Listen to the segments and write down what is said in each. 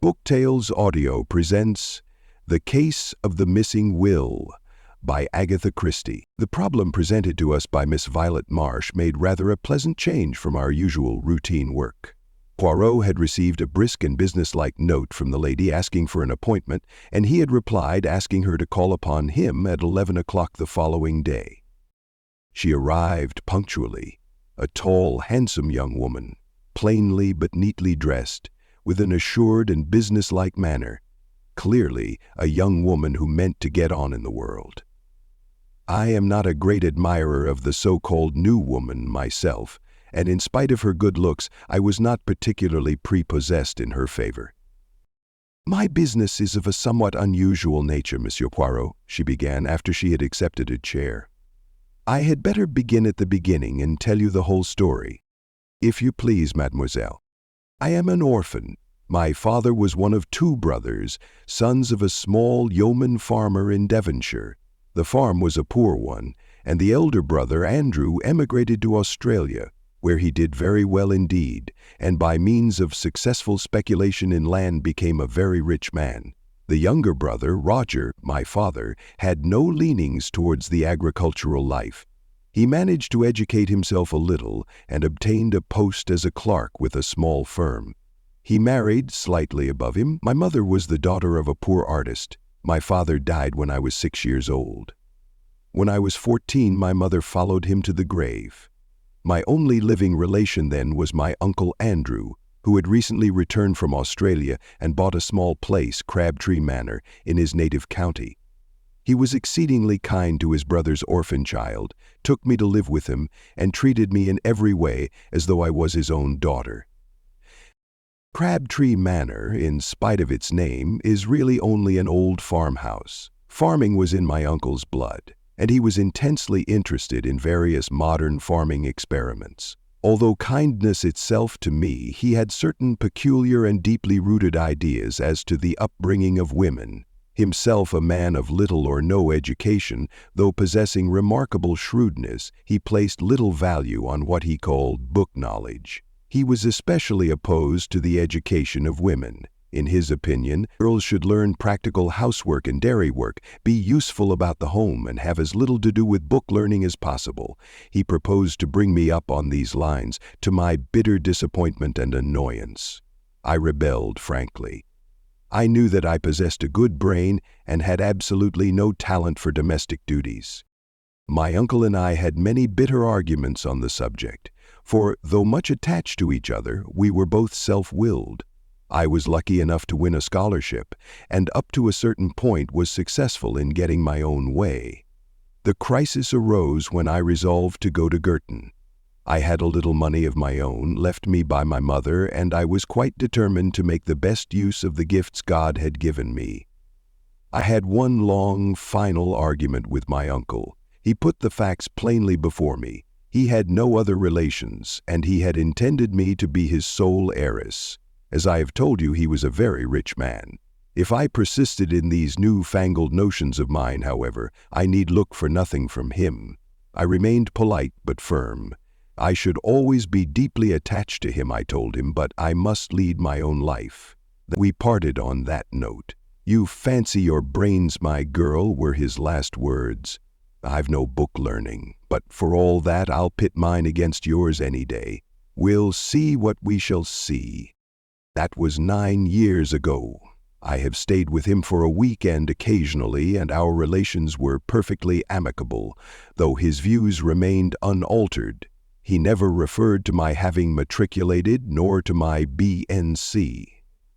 Book Tales Audio presents The Case of the Missing Will by Agatha Christie. The problem presented to us by Miss Violet Marsh made rather a pleasant change from our usual routine work. Poirot had received a brisk and businesslike note from the lady asking for an appointment, and he had replied asking her to call upon him at 11 o'clock the following day. She arrived punctually, a tall, handsome young woman, plainly but neatly dressed, with an assured and businesslike manner, clearly a young woman who meant to get on in the world. I am not a great admirer of the so-called new woman myself, and in spite of her good looks, I was not particularly prepossessed in her favor. "My business is of a somewhat unusual nature, Monsieur Poirot," she began after she had accepted a chair. "I had better begin at the beginning and tell you the whole story." "If you please, mademoiselle." "I am an orphan. My father was one of two brothers, sons of a small yeoman farmer in Devonshire. The farm was a poor one, and the elder brother, Andrew, emigrated to Australia, where he did very well indeed, and by means of successful speculation in land became a very rich man. The younger brother, Roger, my father, had no leanings towards the agricultural life. He managed to educate himself a little and obtained a post as a clerk with a small firm. He married, slightly above him. My mother was the daughter of a poor artist. My father died when I was 6 years old. When I was 14, my mother followed him to the grave. My only living relation then was my uncle Andrew, who had recently returned from Australia and bought a small place, Crabtree Manor, in his native county. He was exceedingly kind to his brother's orphan child, took me to live with him, and treated me in every way as though I was his own daughter. Crabtree Manor, in spite of its name, is really only an old farmhouse. Farming was in my uncle's blood, and he was intensely interested in various modern farming experiments. Although kindness itself to me, he had certain peculiar and deeply rooted ideas as to the upbringing of women. Himself a man of little or no education, though possessing remarkable shrewdness, he placed little value on what he called book knowledge. He was especially opposed to the education of women. In his opinion, girls should learn practical housework and dairy work, be useful about the home, and have as little to do with book learning as possible. He proposed to bring me up on these lines, to my bitter disappointment and annoyance. I rebelled frankly. I knew that I possessed a good brain and had absolutely no talent for domestic duties. My uncle and I had many bitter arguments on the subject, for though much attached to each other, we were both self-willed. I was lucky enough to win a scholarship, and up to a certain point was successful in getting my own way. The crisis arose when I resolved to go to Girton. I had a little money of my own, left me by my mother, and I was quite determined to make the best use of the gifts God had given me. I had one long, final argument with my uncle. He put the facts plainly before me. He had no other relations, and he had intended me to be his sole heiress. As I have told you, he was a very rich man. If I persisted in these new-fangled notions of mine, however, I need look for nothing from him. I remained polite but firm. I should always be deeply attached to him, I told him, but I must lead my own life. We parted on that note. "You fancy your brains, my girl," were his last words. "I've no book learning, but for all that I'll pit mine against yours any day. We'll see what we shall see." That was 9 years ago. I have stayed with him for a weekend occasionally, and our relations were perfectly amicable, though his views remained unaltered. He never referred to my having matriculated, nor to my B.Nc.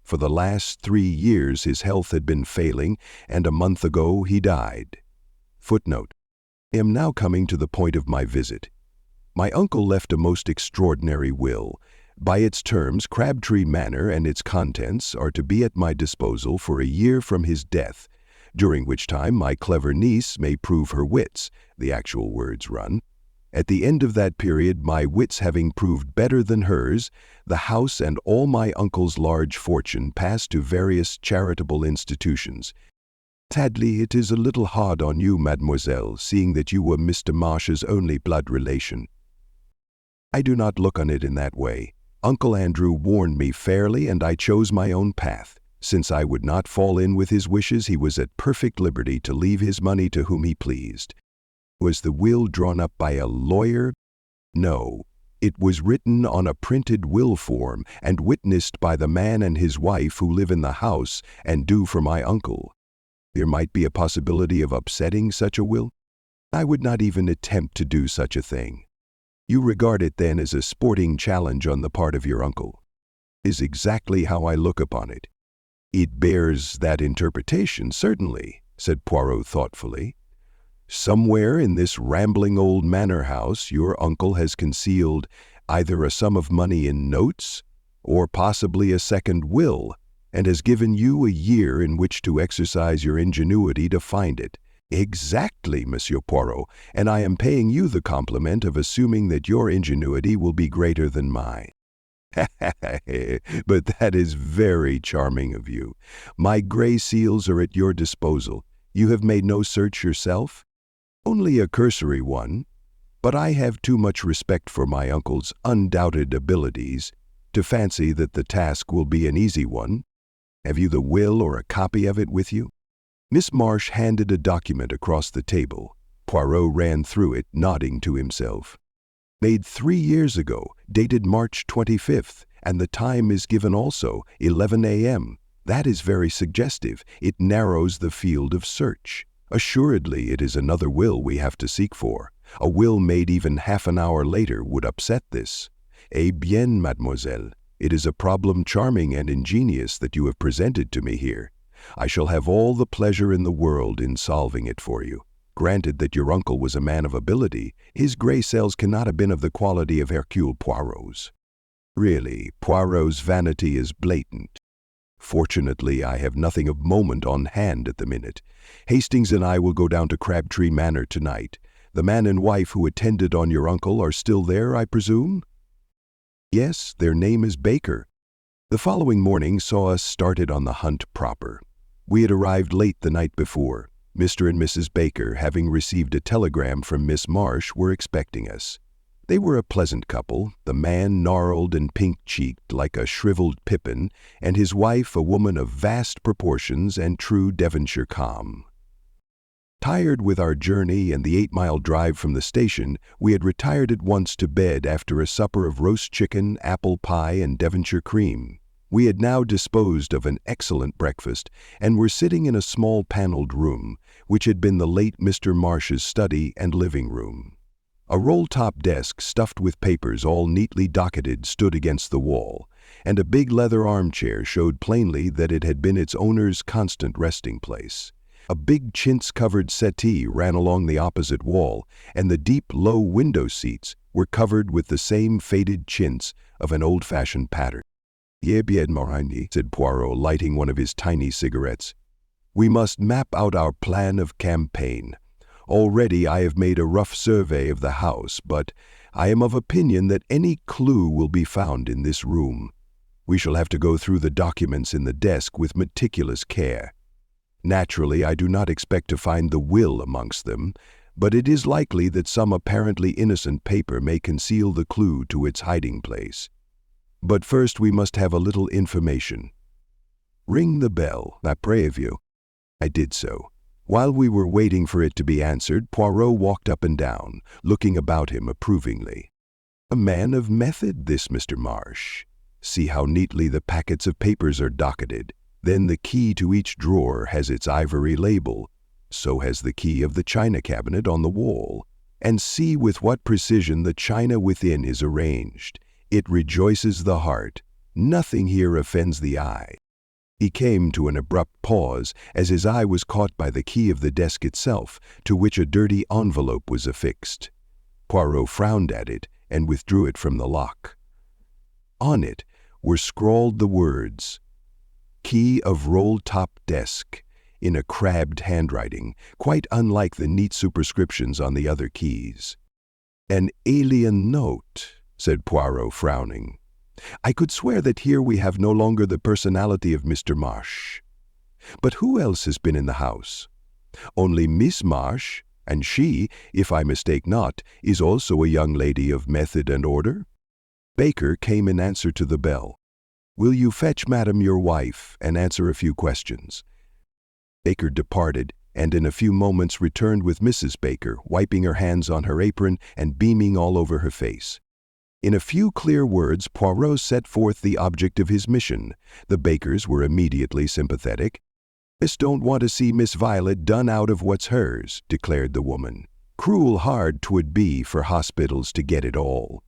For the last 3 years his health had been failing, and a month ago he died. Footnote. I am now coming to the point of my visit. My uncle left a most extraordinary will. By its terms, Crabtree Manor and its contents are to be at my disposal for a year from his death, during which time my clever niece may prove her wits, the actual words run. At the end of that period, my wits having proved better than hers, the house and all my uncle's large fortune pass to various charitable institutions. Sadly, it is a little hard on you, mademoiselle, seeing that you were Mr. Marsh's only blood relation. I do not look on it in that way. Uncle Andrew warned me fairly, and I chose my own path. Since I would not fall in with his wishes, he was at perfect liberty to leave his money to whom he pleased. Was the will drawn up by a lawyer? No. It was written on a printed will form and witnessed by the man and his wife who live in the house and due for my uncle. There might be a possibility of upsetting such a will. I would not even attempt to do such a thing. You regard it then as a sporting challenge on the part of your uncle. Is exactly how I look upon it. It bears that interpretation, certainly, said Poirot thoughtfully. Somewhere in this rambling old manor house your uncle has concealed either a sum of money in notes or possibly a second will, and has given you a year in which to exercise your ingenuity to find it. Exactly, Monsieur Poirot, and I am paying you the compliment of assuming that your ingenuity will be greater than mine. But that is very charming of you. My gray seals are at your disposal. You have made no search yourself? Only a cursory one, but I have too much respect for my uncle's undoubted abilities to fancy that the task will be an easy one. Have you the will or a copy of it with you? Miss Marsh handed a document across the table. Poirot ran through it, nodding to himself. Made 3 years ago, dated March 25th, and the time is given also, 11 a.m. That is very suggestive. It narrows the field of search. Assuredly, it is another will we have to seek for. A will made even half an hour later would upset this. Eh bien, mademoiselle, it is a problem charming and ingenious that you have presented to me here. I shall have all the pleasure in the world in solving it for you. Granted that your uncle was a man of ability, his gray cells cannot have been of the quality of Hercule Poirot's. Really, Poirot's vanity is blatant. Fortunately, I have nothing of moment on hand at the minute. Hastings and I will go down to Crabtree Manor tonight. The man and wife who attended on your uncle are still there, I presume? Yes, their name is Baker. The following morning saw us started on the hunt proper. We had arrived late the night before. Mr. and Mrs. Baker, having received a telegram from Miss Marsh, were expecting us. They were a pleasant couple, the man gnarled and pink-cheeked like a shriveled pippin, and his wife a woman of vast proportions and true Devonshire calm. Tired with our journey and the 8-mile drive from the station, we had retired at once to bed after a supper of roast chicken, apple pie, and Devonshire cream. We had now disposed of an excellent breakfast, and were sitting in a small panelled room, which had been the late Mr. Marsh's study and living room. A roll-top desk stuffed with papers all neatly docketed stood against the wall, and a big leather armchair showed plainly that it had been its owner's constant resting place. A big chintz-covered settee ran along the opposite wall, and the deep, low window seats were covered with the same faded chintz of an old-fashioned pattern. "Eh bien, Moragny," said Poirot, lighting one of his tiny cigarettes. "We must map out our plan of campaign. Already I have made a rough survey of the house, but I am of opinion that any clue will be found in this room. We shall have to go through the documents in the desk with meticulous care. Naturally, I do not expect to find the will amongst them, but it is likely that some apparently innocent paper may conceal the clue to its hiding place. But first we must have a little information. Ring the bell, I pray of you." I did so. While we were waiting for it to be answered, Poirot walked up and down, looking about him approvingly. "A man of method, this Mr. Marsh. See how neatly the packets of papers are docketed. Then the key to each drawer has its ivory label. So has the key of the china cabinet on the wall. And see with what precision the china within is arranged. It rejoices the heart. Nothing here offends the eye." He came to an abrupt pause as his eye was caught by the key of the desk itself, to which a dirty envelope was affixed. Poirot frowned at it and withdrew it from the lock. On it were scrawled the words, "Key of roll-top desk," in a crabbed handwriting, quite unlike the neat superscriptions on the other keys. "An alien note," said Poirot, frowning. "I could swear that here we have no longer the personality of Mr. Marsh. But who else has been in the house? Only Miss Marsh, and she, if I mistake not, is also a young lady of method and order?" Baker came in answer to the bell. Will you fetch Madam your wife and answer a few questions?" Baker departed, and in a few moments returned with Mrs. Baker, wiping her hands on her apron and beaming all over her face. In a few clear words, Poirot set forth the object of his mission. The Bakers were immediately sympathetic. "Miss don't want to see Miss Violet done out of what's hers," declared the woman. "Cruel hard 'twould be for hospitals to get it all."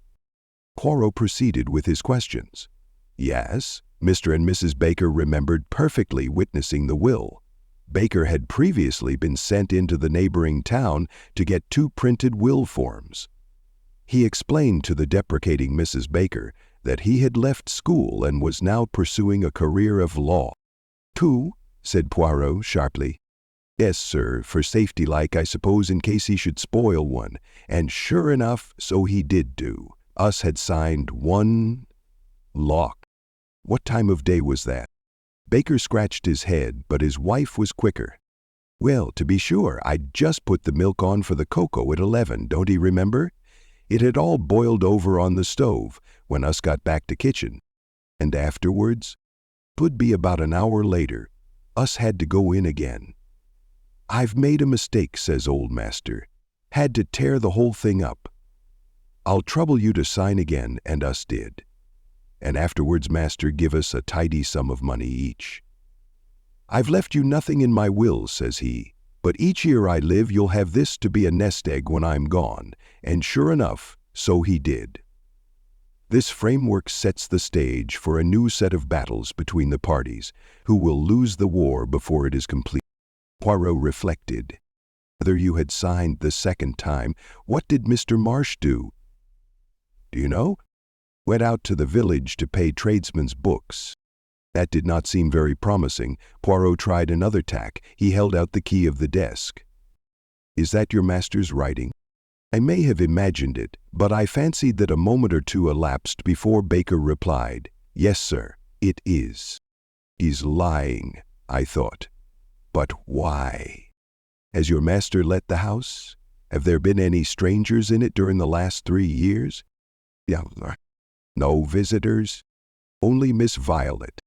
Poirot proceeded with his questions. Yes, Mr. and Mrs. Baker remembered perfectly witnessing the will. Baker had previously been sent into the neighboring town to get 2 printed will forms. He explained to the deprecating Mrs. Baker that he had left school and was now pursuing a career of law. "2?" said Poirot sharply. "Yes, sir, for safety like, I suppose, in case he should spoil one. And sure enough, so he did do. Us had signed 1 lock." "What time of day was that?" Baker scratched his head, but his wife was quicker. "Well, to be sure, I'd just put the milk on for the cocoa at 11, don't he remember? It had all boiled over on the stove when us got back to kitchen. And afterwards? 'Twould be about an hour later. Us had to go in again. 'I've made a mistake,' says old master. 'Had to tear the whole thing up. I'll trouble you to sign again,' and us did. And afterwards master give us a tidy sum of money each. 'I've left you nothing in my will,' says he, 'but each year I live you'll have this to be a nest egg when I'm gone,' and sure enough, so he did. This framework sets the stage for a new set of battles between the parties, who will lose the war before it is complete. Poirot reflected. Whether you had signed the second time, what did Mr. Marsh do? Do you know? Went out to the village to pay tradesmen's books. That did not seem very promising. Poirot tried another tack. He held out the key of the desk. Is that your master's writing? I may have imagined it, but I fancied that a moment or two elapsed before Baker replied, Yes, sir, it is. He's lying, I thought. But why? Has your master let the house? Have there been any strangers in it during the last 3 years? Yeah. No visitors? Only Miss Violet.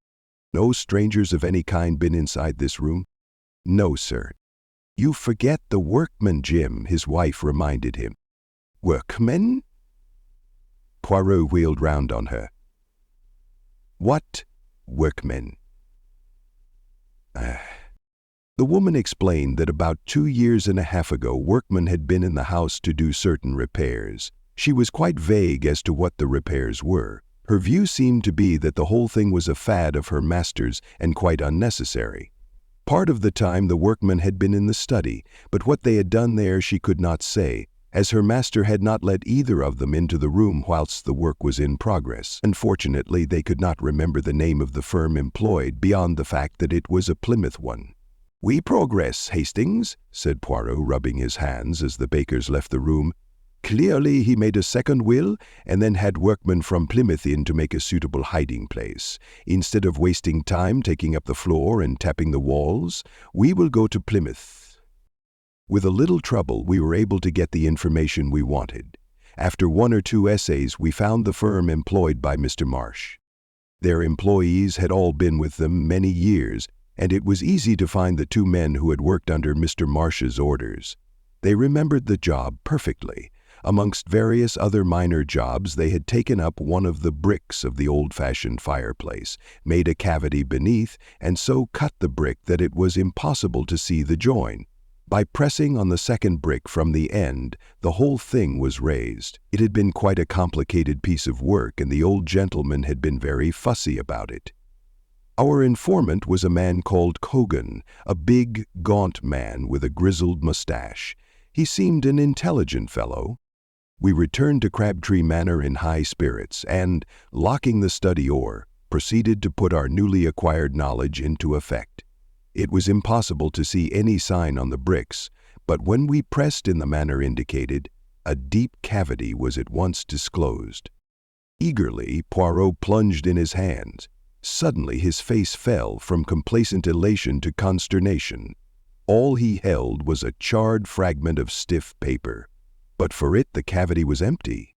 No strangers of any kind been inside this room? No, sir. You forget the workman, Jim, his wife reminded him. Workmen? Poirot wheeled round on her. What workmen? The woman explained that about 2 years and a half ago workmen had been in the house to do certain repairs. She was quite vague as to what the repairs were. Her view seemed to be that the whole thing was a fad of her master's and quite unnecessary. Part of the time the workmen had been in the study, but what they had done there she could not say, as her master had not let either of them into the room whilst the work was in progress. Unfortunately, they could not remember the name of the firm employed beyond the fact that it was a Plymouth one. We progress, Hastings, said Poirot, rubbing his hands as the Bakers left the room. Clearly he made a second will and then had workmen from Plymouth in to make a suitable hiding place. Instead of wasting time taking up the floor and tapping the walls, we will go to Plymouth. With a little trouble, we were able to get the information we wanted. After 1 or 2 essays, we found the firm employed by Mr. Marsh. Their employees had all been with them many years, and it was easy to find the 2 men who had worked under Mr. Marsh's orders. They remembered the job perfectly. Amongst various other minor jobs, they had taken up one of the bricks of the old-fashioned fireplace, made a cavity beneath, and so cut the brick that it was impossible to see the join. By pressing on the second brick from the end, the whole thing was raised. It had been quite a complicated piece of work, and the old gentleman had been very fussy about it. Our informant was a man called Cogan, a big, gaunt man with a grizzled mustache. He seemed an intelligent fellow. We returned to Crabtree Manor in high spirits and, locking the study door, proceeded to put our newly acquired knowledge into effect. It was impossible to see any sign on the bricks, but when we pressed in the manner indicated, a deep cavity was at once disclosed. Eagerly, Poirot plunged in his hands. Suddenly his face fell from complacent elation to consternation. All he held was a charred fragment of stiff paper. But for it the cavity was empty.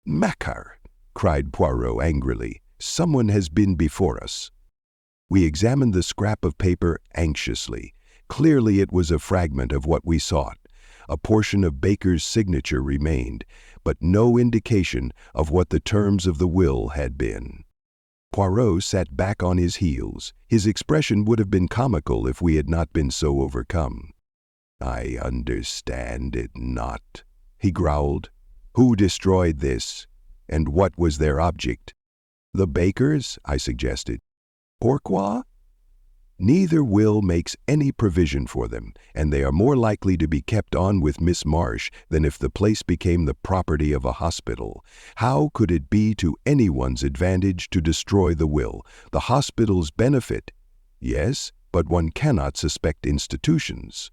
Macquart, cried Poirot angrily. Someone has been before us. We examined the scrap of paper anxiously. Clearly it was a fragment of what we sought. A portion of Baker's signature remained, but no indication of what the terms of the will had been. Poirot sat back on his heels. His expression would have been comical if we had not been so overcome. "I understand it not," he growled. "Who destroyed this? And what was their object?" "The Bakers," I suggested. "Pourquoi?" "Neither will makes any provision for them, and they are more likely to be kept on with Miss Marsh than if the place became the property of a hospital. How could it be to anyone's advantage to destroy the will? The hospital's benefit. Yes, but one cannot suspect institutions.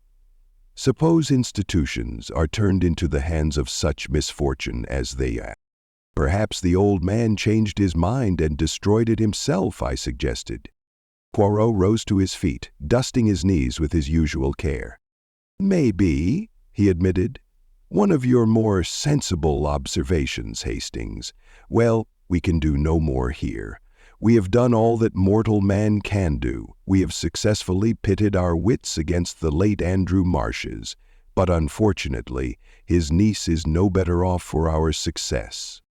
Suppose institutions are turned into the hands of such misfortune as they are. Perhaps the old man changed his mind and destroyed it himself," I suggested. Poirot rose to his feet, dusting his knees with his usual care. "Maybe," he admitted. "One of your more sensible observations, Hastings. Well, we can do no more here. We have done all that mortal man can do. We have successfully pitted our wits against the late Andrew Marsh's, but unfortunately, his niece is no better off for our success."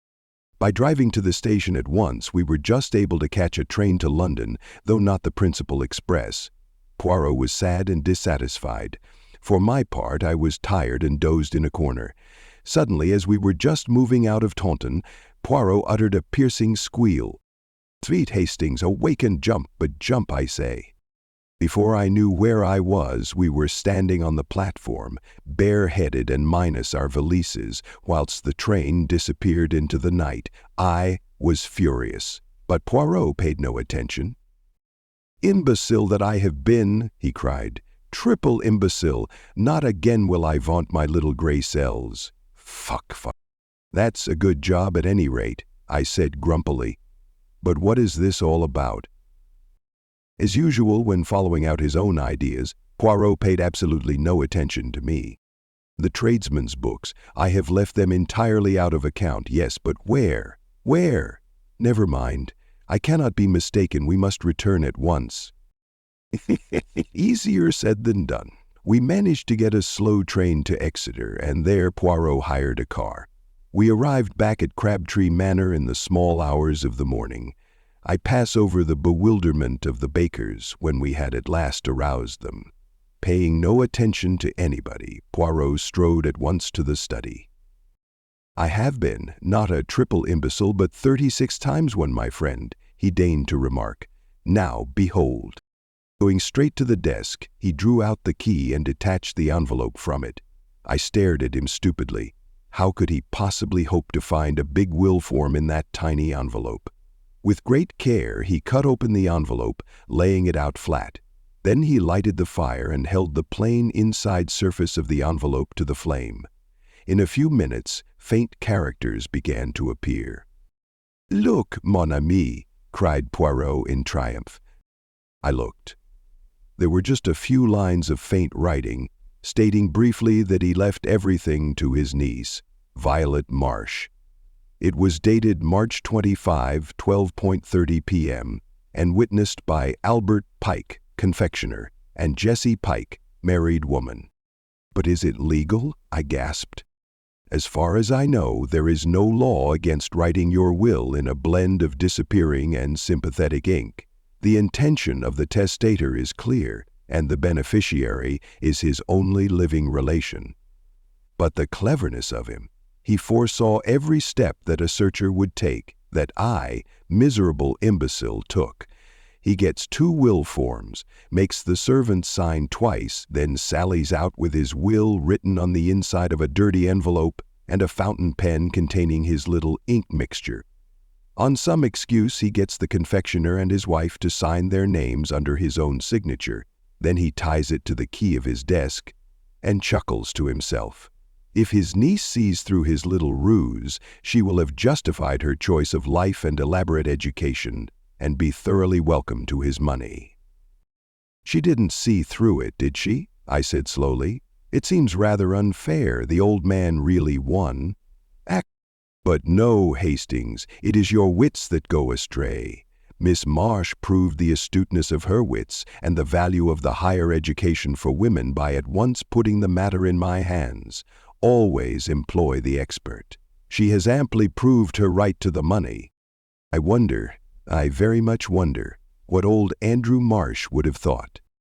By driving to the station at once, we were just able to catch a train to London, though not the principal express. Poirot was sad and dissatisfied. For my part, I was tired and dozed in a corner. Suddenly, as we were just moving out of Taunton, Poirot uttered a piercing squeal. "Sweet Hastings, awake and jump, but jump, I say." Before I knew where I was, we were standing on the platform, bareheaded and minus our valises, whilst the train disappeared into the night. I was furious, but Poirot paid no attention. "Imbecile that I have been," he cried. "Triple imbecile. Not again will I vaunt my little grey cells. Fuck. That's a good job at any rate," I said grumpily. "But what is this all about?" As usual, when following out his own ideas, Poirot paid absolutely no attention to me. "The tradesmen's books, I have left them entirely out of account, yes, but where? Where? Never mind. I cannot be mistaken, we must return at once." Easier said than done. We managed to get a slow train to Exeter, and there Poirot hired a car. We arrived back at Crabtree Manor in the small hours of the morning. I pass over the bewilderment of the Bakers when we had at last aroused them. Paying no attention to anybody, Poirot strode at once to the study. "I have been, not a triple imbecile, but 36 times one, my friend," he deigned to remark. "Now, behold." Going straight to the desk, he drew out the key and detached the envelope from it. I stared at him stupidly. How could he possibly hope to find a big will form in that tiny envelope? With great care, he cut open the envelope, laying it out flat. Then he lighted the fire and held the plain inside surface of the envelope to the flame. In a few minutes, faint characters began to appear. "Look, mon ami," cried Poirot in triumph. I looked. There were just a few lines of faint writing, stating briefly that he left everything to his niece, Violet Marsh. It was dated March 25, 12:30 p.m., and witnessed by Albert Pike, confectioner, and Jessie Pike, married woman. "But is it legal?" I gasped. "As far as I know, there is no law against writing your will in a blend of disappearing and sympathetic ink. The intention of the testator is clear, and the beneficiary is his only living relation. But the cleverness of him! He foresaw every step that a searcher would take, that I, miserable imbecile, took. He gets 2 will forms, makes the servant sign twice, then sallies out with his will written on the inside of a dirty envelope and a fountain pen containing his little ink mixture. On some excuse, he gets the confectioner and his wife to sign their names under his own signature. Then he ties it to the key of his desk and chuckles to himself. If his niece sees through his little ruse, she will have justified her choice of life and elaborate education and be thoroughly welcome to his money." "She didn't see through it, did she?" I said slowly. "It seems rather unfair. The old man really won." But no, Hastings, it is your wits that go astray. Miss Marsh proved the astuteness of her wits and the value of the higher education for women by at once putting the matter in my hands. Always employ the expert. She has amply proved her right to the money. I very much wonder, what old Andrew Marsh would have thought.